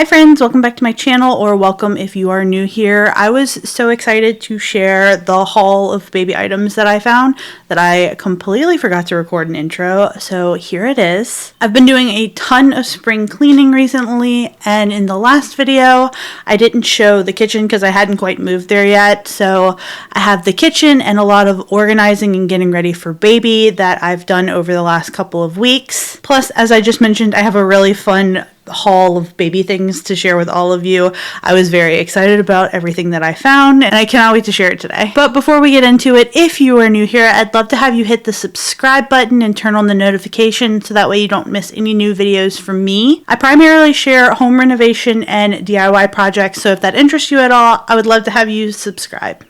Hi friends, welcome back to my channel, or welcome if you are new here. I was so excited to share the haul of baby items that I found that I completely forgot to record an intro, so here it is. I've been doing a ton of spring cleaning recently, and in the last video I didn't show the kitchen because I hadn't quite moved there yet, so I have the kitchen and a lot of organizing and getting ready for baby that I've done over the last couple of weeks. Plus, as I just mentioned, I have a really fun haul of baby things to share with all of you. I was very excited about everything that I found, and I cannot wait to share it today. But before we get into it, if you are new here, I'd love to have you hit the subscribe button and turn on the notification so that way you don't miss any new videos from me. I primarily share home renovation and DIY projects, so if that interests you at all, I would love to have you subscribe.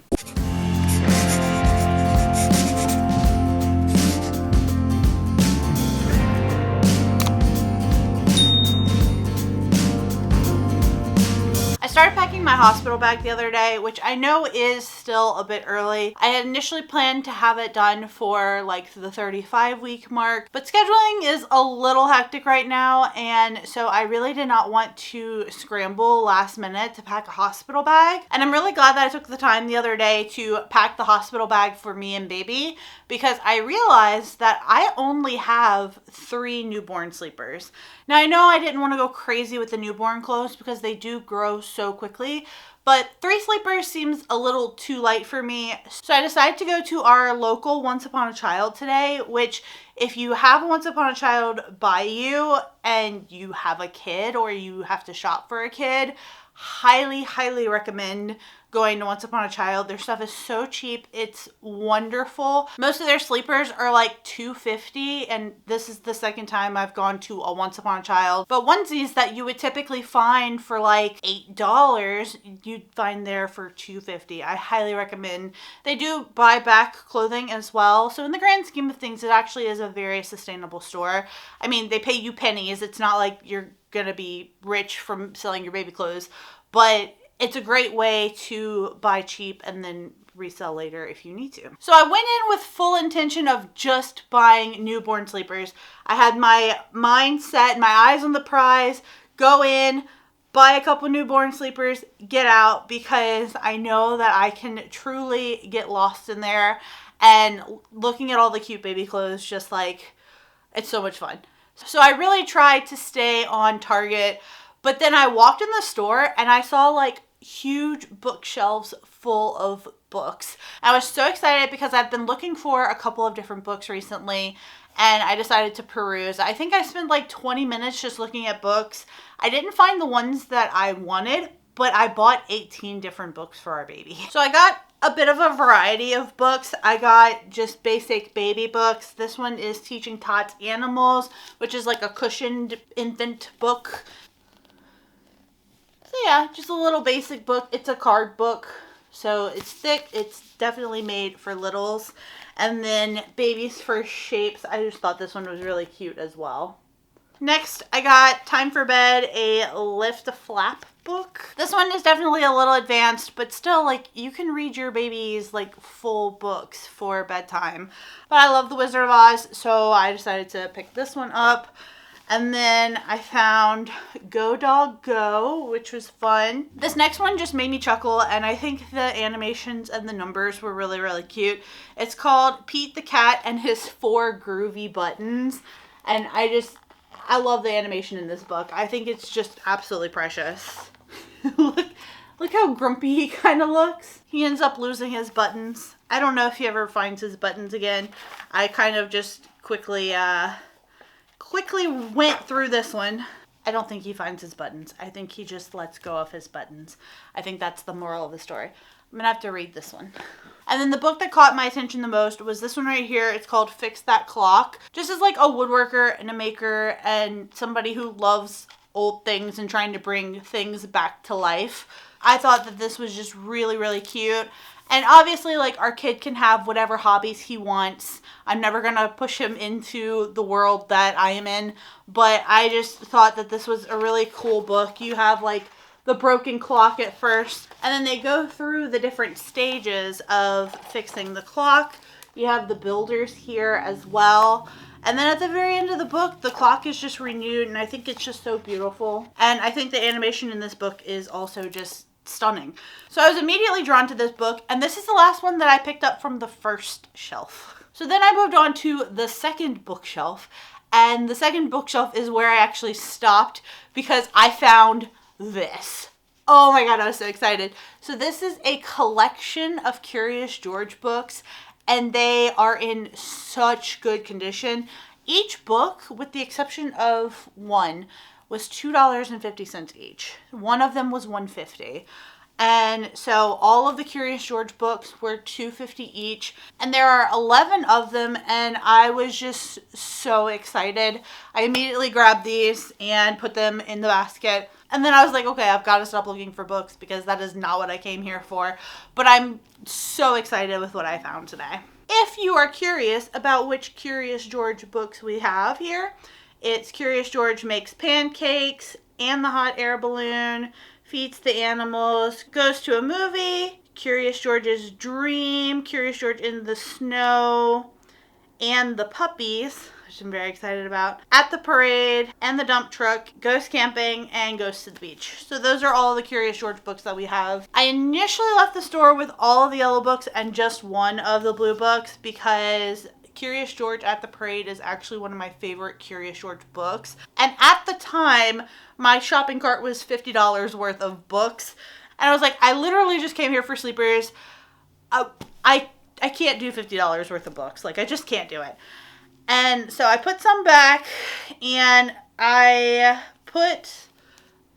I started packing my hospital bag the other day, which I know is still a bit early. I had initially planned to have it done for like the 35-week mark, but scheduling is a little hectic right now, and so I really did not want to scramble last minute to pack a hospital bag. And I'm really glad that I took the time the other day to pack the hospital bag for me and baby, because I realized that I only have 3 newborn sleepers. Now, I know I didn't want to go crazy with the newborn clothes because they do grow so quickly, but 3 sleepers seems a little too light for me. So I decided to go to our local Once Upon a Child today, which if you have a Once Upon a Child by you and you have a kid or you have to shop for a kid, highly recommend going to Once Upon a Child. Their stuff is so cheap. It's wonderful. Most of their sleepers are like $2.50, and this is the second time I've gone to a Once Upon a Child. But onesies that you would typically find for like $8, you'd find there for $2.50. I highly recommend. They do buy back clothing as well. So in the grand scheme of things, it actually is a very sustainable store. I mean, they pay you pennies. It's not like you're gonna be rich from selling your baby clothes, but it's a great way to buy cheap and then resell later if you need to. So I went in with full intention of just buying newborn sleepers. I had my mind set, my eyes on the prize, go in, buy a couple newborn sleepers, get out, because I know that I can truly get lost in there, and looking at all the cute baby clothes, just like, it's so much fun. So I really tried to stay on target, but then I walked in the store and I saw like huge bookshelves full of books. I was so excited because I've been looking for a couple of different books recently, and I decided to peruse. I think I spent like 20 minutes just looking at books. I didn't find the ones that I wanted, but I bought 18 different books for our baby. So I got a bit of a variety of books. I got just basic baby books. This one is Teaching Tots Animals, which is like a cushioned infant book. So yeah, just a little basic book. It's a card book, so it's thick. It's definitely made for littles. And then Baby's First Shapes. I just thought this one was really cute as well. Next, I got Time for Bed, a Lift a Flap book. This one is definitely a little advanced, but still, like, you can read your baby's like full books for bedtime. But I love The Wizard of Oz, so I decided to pick this one up. And then I found Go Dog Go, which was fun. This next one just made me chuckle, and I think the animations and the numbers were really cute. It's called Pete the Cat and His 4 Groovy Buttons, and I love the animation in this book. I think it's just absolutely precious. Look how grumpy he kind of looks. He ends up losing his buttons. I don't know if he ever finds his buttons again. I kind of just quickly went through this one. I don't think he finds his buttons. I think he just lets go of his buttons. I think that's the moral of the story. I'm gonna have to read this one. And then the book that caught my attention the most was this one right here. It's called Fix That Clock. Just as like a woodworker and a maker and somebody who loves old things and trying to bring things back to life, I thought that this was just really cute. And obviously, like, our kid can have whatever hobbies he wants. I'm never gonna push him into the world that I am in, but I just thought that this was a really cool book. You have like the broken clock at first, and then they go through the different stages of fixing the clock. You have the builders here as well, And then at the very end of the book, the clock is just renewed, and I think it's just so beautiful. And I think the animation in this book is also just stunning. So I was immediately drawn to this book, and this is the last one that I picked up from the first shelf. So then I moved on to the second bookshelf, and the second bookshelf is where I actually stopped because I found this. Oh my god, I was so excited. So this is a collection of Curious George books, and they are in such good condition. Each book, with the exception of one, was $2.50 each. One of them was $1.50. And so all of the Curious George books were $2.50 each. And there are 11 of them, and I was just so excited. I immediately grabbed these and put them in the basket. And then I was like, okay, I've got to stop looking for books because that is not what I came here for. But I'm so excited with what I found today. If you are curious about which Curious George books we have here, it's Curious George Makes Pancakes, and the Hot Air Balloon, Feeds the Animals, Goes to a Movie, Curious George's Dream, Curious George in the Snow, and the Puppies, which I'm very excited about, At the Parade, and the Dump Truck, Goes Camping, and Goes to the Beach. So those are all the Curious George books that we have. I initially left the store with all of the yellow books and just one of the blue books because Curious George at the Parade is actually one of my favorite Curious George books. And at the time, my shopping cart was $50 worth of books. And I was like, I literally just came here for sleepers. I can't do $50 worth of books. Like, I just can't do it. And so I put some back, and I put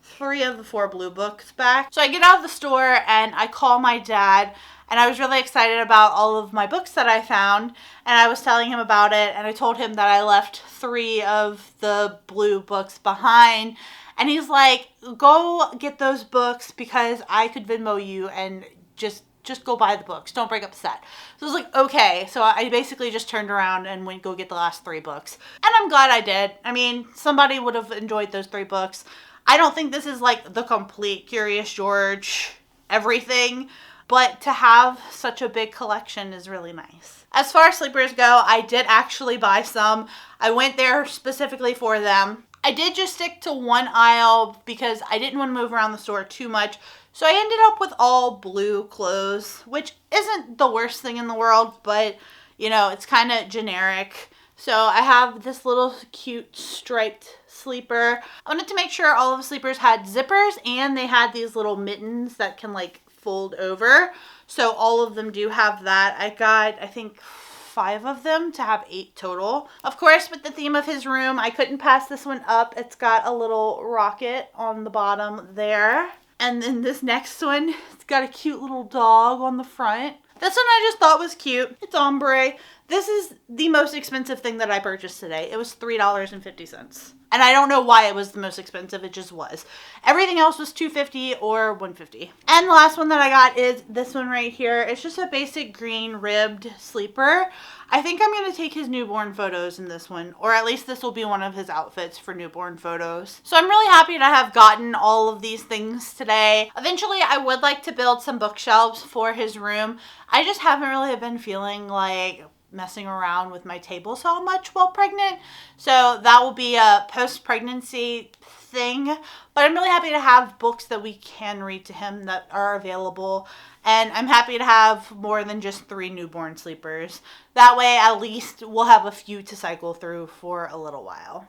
3 of the 4 blue books back. So I get out of the store, and I call my dad, and I was really excited about all of my books that I found, and I was telling him about it, and I told him that I left 3 of the blue books behind, and he's like, go get those books because I could Venmo you and just go buy the books. Don't break up the set. So I was like, okay. So I basically just turned around and went go get the last 3 books. And I'm glad I did. I mean, somebody would have enjoyed those 3 books. I don't think this is like the complete Curious George everything, but to have such a big collection is really nice. As far as sleepers go, I did actually buy some. I went there specifically for them. I did just stick to one aisle because I didn't want to move around the store too much. So I ended up with all blue clothes, which isn't the worst thing in the world, but you know, it's kind of generic. So I have this little cute striped sleeper. I wanted to make sure all of the sleepers had zippers and they had these little mittens that can like fold over. So all of them do have that. I got, I think, 5 of them to have 8 total. Of course, with the theme of his room, I couldn't pass this one up. It's got a little rocket on the bottom there. And then this next one, it's got a cute little dog on the front. This one I just thought was cute. It's ombre. This is the most expensive thing that I purchased today. It was $3.50. And I don't know why it was the most expensive. It just was. Everything else was $2.50 or $1.50. And the last one that I got is this one right here. It's just a basic green ribbed sleeper. I think I'm going to take his newborn photos in this one, or at least this will be one of his outfits for newborn photos. So I'm really happy to have gotten all of these things today. Eventually, I would like to build some bookshelves for his room. I just haven't really been feeling like messing around with my table so much while pregnant. So that will be a post-pregnancy thing. But I'm really happy to have books that we can read to him that are available. And I'm happy to have more than just 3 newborn sleepers. That way, at least we'll have a few to cycle through for a little while.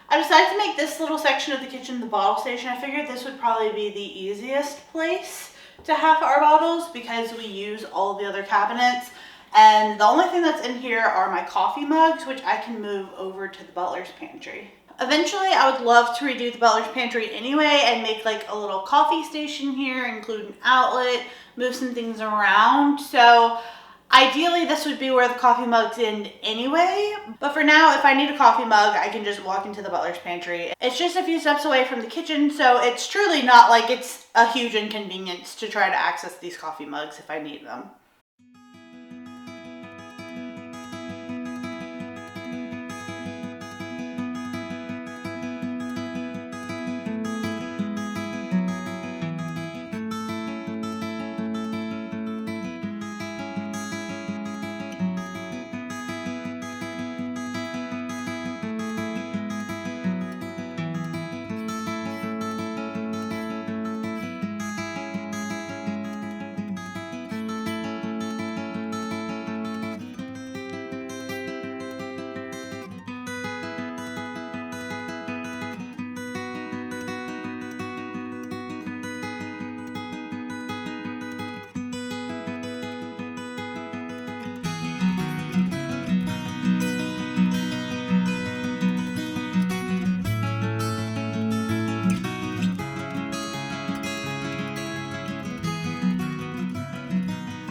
I decided to make this little section of the kitchen the bottle station. I figured this would probably be the easiest place to have our bottles because we use all of the other cabinets. And the only thing that's in here are my coffee mugs, which I can move over to the butler's pantry. Eventually, I would love to redo the butler's pantry anyway and make like a little coffee station here, include an outlet, move some things around. So ideally, this would be where the coffee mugs end anyway. But for now, if I need a coffee mug, I can just walk into the butler's pantry. It's just a few steps away from the kitchen, so it's truly not like it's a huge inconvenience to try to access these coffee mugs if I need them.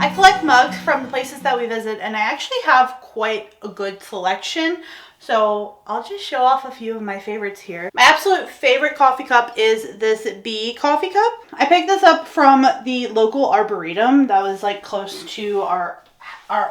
I collect mugs from the places that we visit, and I actually have quite a good selection. So I'll just show off a few of my favorites here. My absolute favorite coffee cup is this Bee coffee cup. I picked this up from the local arboretum that was like close to our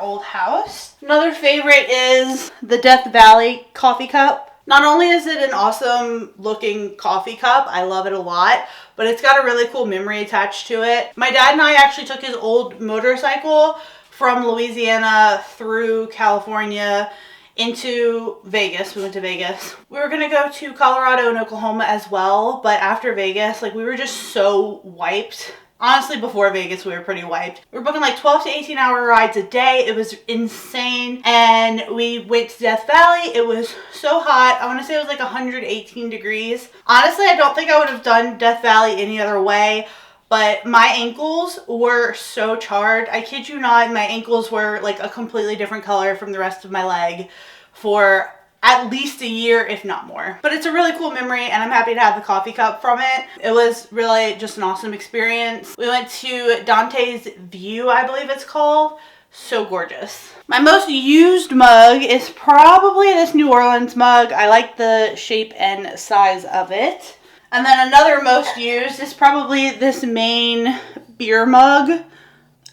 old house. Another favorite is the Death Valley coffee cup. Not only is it an awesome looking coffee cup, I love it a lot, but it's got a really cool memory attached to it. My dad and I actually took his old motorcycle from Louisiana through California into Vegas. We went to Vegas. We were gonna go to Colorado and Oklahoma as well, but after Vegas, like, we were just so wiped. Honestly, before Vegas, we were pretty wiped. We were booking like 12 to 18 hour rides a day. It was insane. And we went to Death Valley. It was so hot. I want to say it was like 118 degrees. Honestly, I don't think I would have done Death Valley any other way, but my ankles were so charred. I kid you not, my ankles were like a completely different color from the rest of my leg for at least a year, if not more. But it's a really cool memory, and I'm happy to have the coffee cup from it. It was really just an awesome experience. We went to Dante's View, I believe it's called. So gorgeous. My most used mug is probably this New Orleans mug. I like the shape and size of it. And then another most used is probably this Maine beer mug.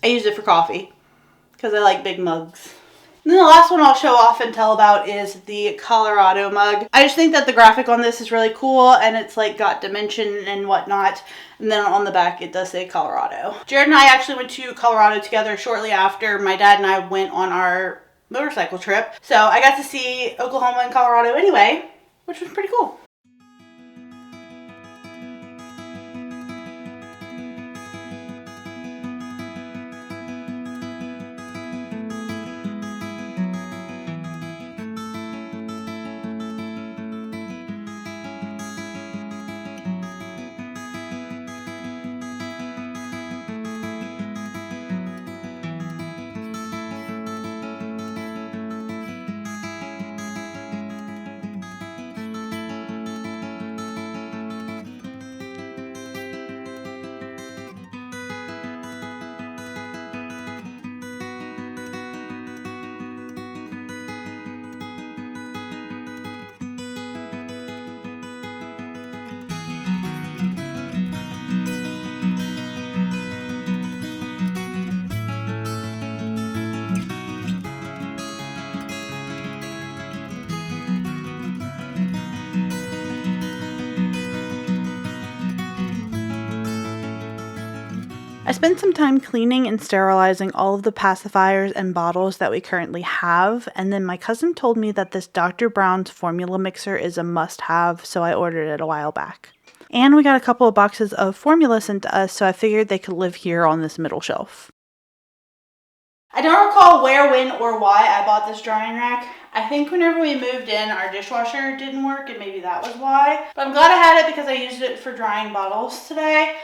I use it for coffee because I like big mugs. And then the last one I'll show off and tell about is the Colorado mug. I just think that the graphic on this is really cool, and it's like got dimension and whatnot. And then on the back it does say Colorado. Jared and I actually went to Colorado together shortly after my dad and I went on our motorcycle trip. So I got to see Oklahoma and Colorado anyway, which was pretty cool. I spent some time cleaning and sterilizing all of the pacifiers and bottles that we currently have, and then my cousin told me that this Dr. Brown's formula mixer is a must-have, so I ordered it a while back. And we got a couple of boxes of formula sent to us, so I figured they could live here on this middle shelf. I don't recall where, when, or why I bought this drying rack. I think whenever we moved in, our dishwasher didn't work, and maybe that was why. But I'm glad I had it because I used it for drying bottles today.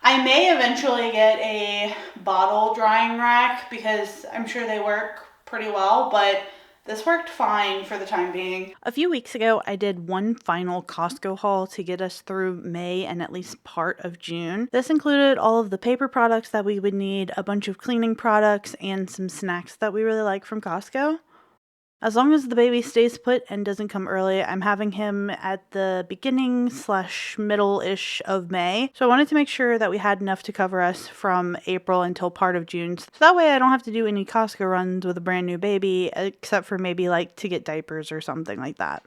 I may eventually get a bottle drying rack because I'm sure they work pretty well, but this worked fine for the time being. A few weeks ago, I did one final Costco haul to get us through May and at least part of June. This included all of the paper products that we would need, a bunch of cleaning products, and some snacks that we really like from Costco. As long as the baby stays put and doesn't come early, I'm having him at the beginning/middle-ish of May. So I wanted to make sure that we had enough to cover us from April until part of June. So that way I don't have to do any Costco runs with a brand new baby, except for maybe like to get diapers or something like that.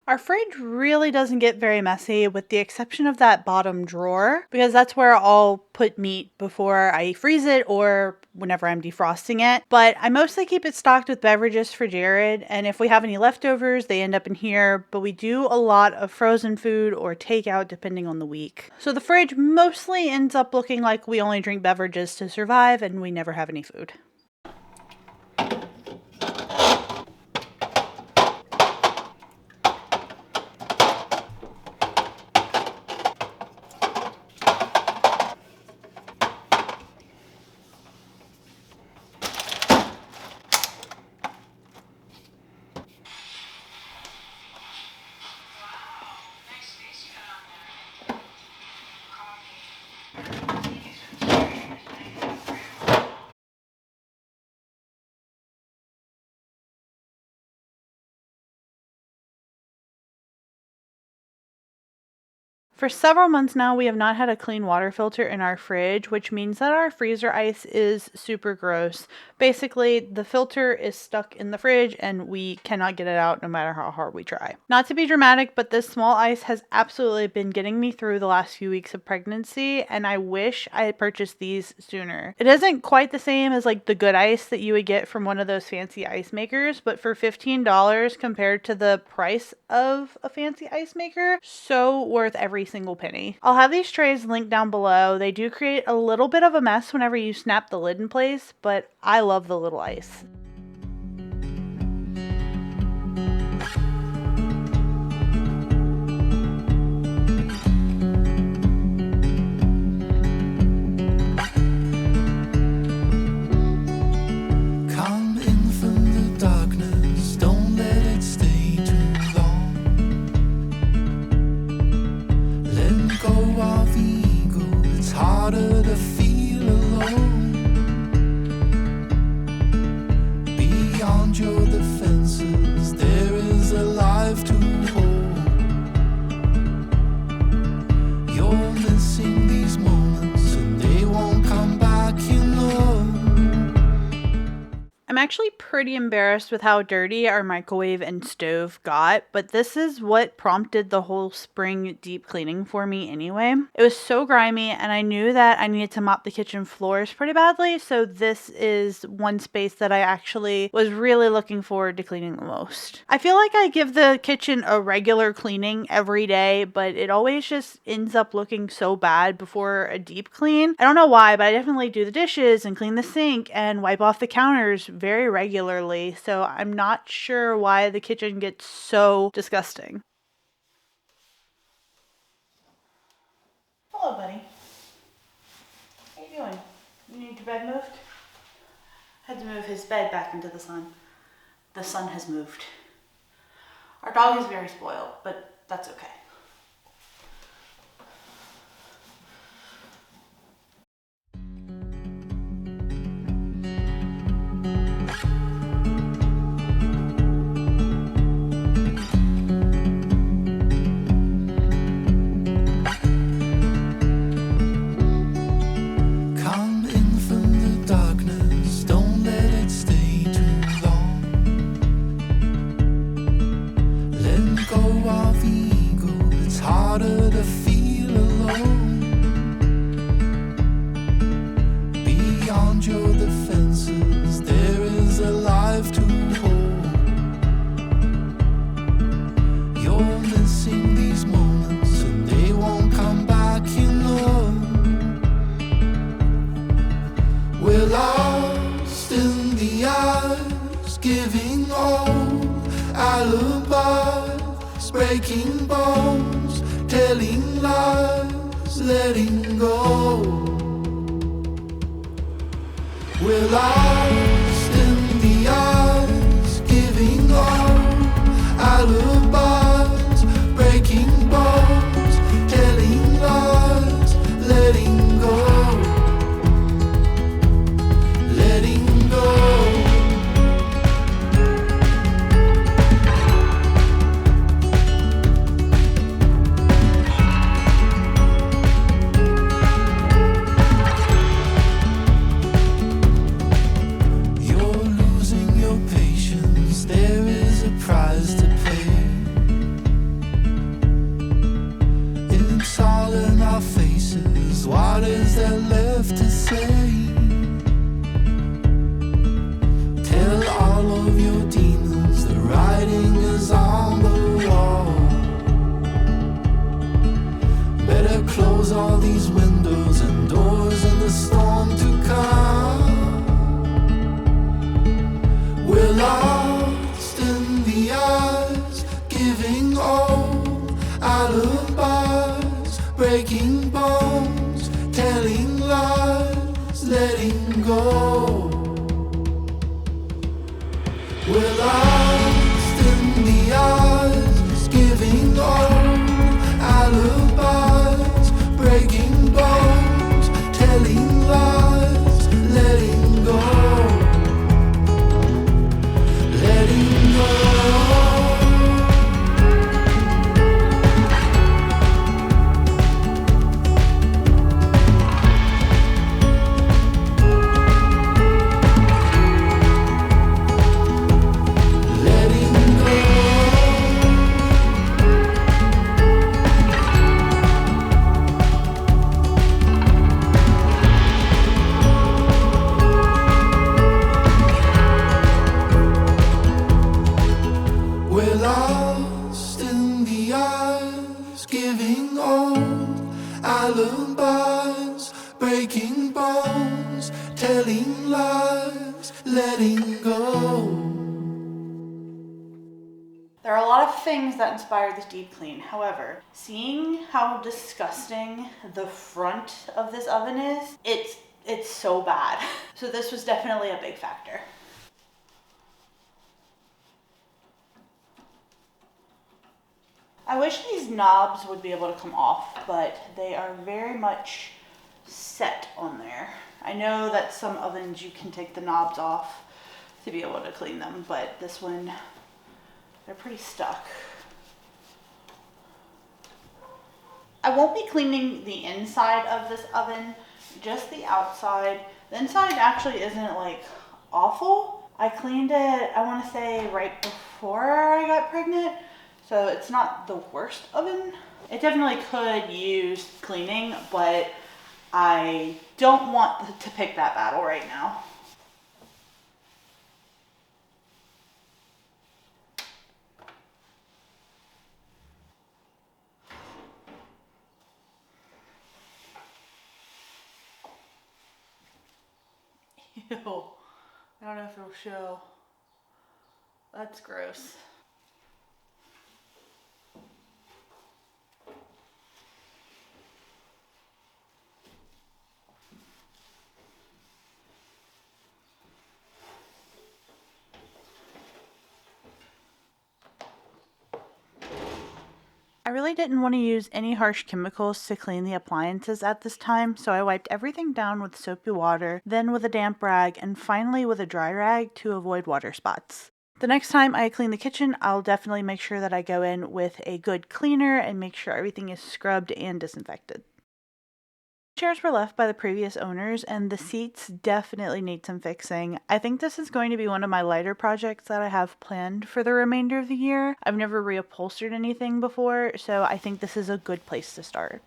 Our fridge really doesn't get very messy with the exception of that bottom drawer because that's where I'll put meat before I freeze it or whenever I'm defrosting it. But I mostly keep it stocked with beverages for Jared, and if we have any leftovers, they end up in here, but we do a lot of frozen food or takeout depending on the week. So the fridge mostly ends up looking like we only drink beverages to survive and we never have any food. For several months now, we have not had a clean water filter in our fridge, which means that our freezer ice is super gross. Basically, the filter is stuck in the fridge and we cannot get it out no matter how hard we try. Not to be dramatic, but this small ice has absolutely been getting me through the last few weeks of pregnancy, and I wish I had purchased these sooner. It isn't quite the same as like the good ice that you would get from one of those fancy ice makers, but for $15 compared to the price of a fancy ice maker, so worth every single penny. I'll have these trays linked down below. They do create a little bit of a mess whenever you snap the lid in place, but I love the little ice. I'm actually pretty embarrassed with how dirty our microwave and stove got, but this is what prompted the whole spring deep cleaning for me anyway. It was so grimy, and I knew that I needed to mop the kitchen floors pretty badly, so this is one space that I actually was really looking forward to cleaning the most. I feel like I give the kitchen a regular cleaning every day, but it always just ends up looking so bad before a deep clean. I don't know why, but I definitely do the dishes and clean the sink and wipe off the counters very regularly, so I'm not sure why the kitchen gets so disgusting. Hello, buddy. How you doing? You need your bed moved? Had to move his bed back into the sun. The sun has moved. Our dog is very spoiled, but that's okay. Giving old alibis, breaking bones, telling lies, letting go. We're lost in the eyes, giving old alibis, breaking bones, telling lies, letting go. Letting go. What is there left to say? Tell all of your demons the writing is on the wall. Better close all these windows and doors in the storm to come. We're lost in the eyes, giving old alibis, breaking bones, telling lies, letting go. We're lost in the eyes, giving old alibis, breaking bones, telling lies, letting go. Letting go. empty eyes, giving old alibis, breaking bones, telling lies, letting go. There are a lot of things that inspire this deep clean. However, seeing how disgusting the front of this oven is, it's so bad. So this was definitely a big factor. I wish these knobs would be able to come off, but they are very much set on there. I know that some ovens you can take the knobs off to be able to clean them, but this one, they're pretty stuck. I won't be cleaning the inside of this oven, just the outside. The inside actually isn't like awful. I cleaned it, I want to say right before I got pregnant, so it's not the worst oven. It definitely could use cleaning, but I don't want to pick that battle right now. Ew. I don't know if it'll show. That's gross. I really didn't want to use any harsh chemicals to clean the appliances at this time, so I wiped everything down with soapy water, then with a damp rag, and finally with a dry rag to avoid water spots. The next time I clean the kitchen, I'll definitely make sure that I go in with a good cleaner and make sure everything is scrubbed and disinfected. Chairs were left by the previous owners, and the seats definitely need some fixing. I think this is going to be one of my lighter projects that I have planned for the remainder of the year. I've never reupholstered anything before, so I think this is a good place to start.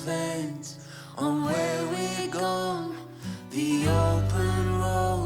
plans on where we're going. The open road